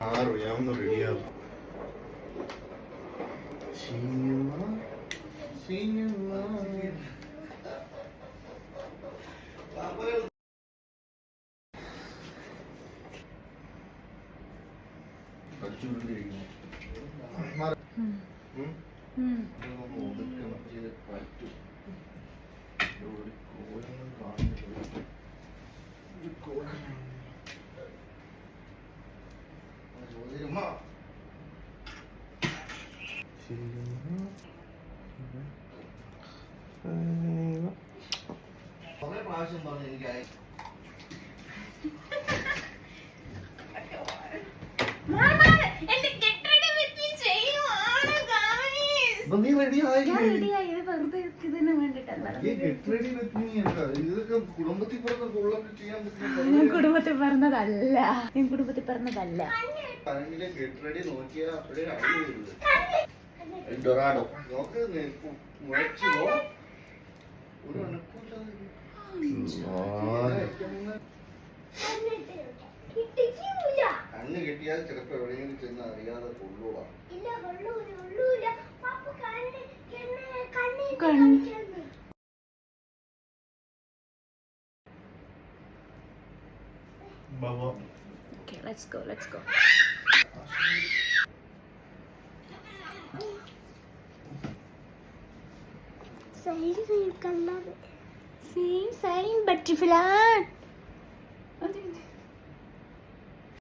ഞാൻ ഒന്ന് റെഡിയാവും. പ്രാവശ്യം പറഞ്ഞു എനിക്ക് കുടുംബത്തിൽ പറഞ്ഞതല്ല, ഞാൻ കുടുംബത്തിൽ പറഞ്ഞതല്ല. ഗെറ്റ് റെഡി നോക്കിയാ അപ്പോഴേ ഡൊറാഡോ നോക്ക് മുഴച്ചോ ഒരു കണ്ണ് കെട്ടിയാൽ ചിലപ്പോ എവിടെയെങ്കിലും ചെന്ന് അറിയാതെ കൊള്ളൂടാ. Okay, let's go. Same color. Same, but different.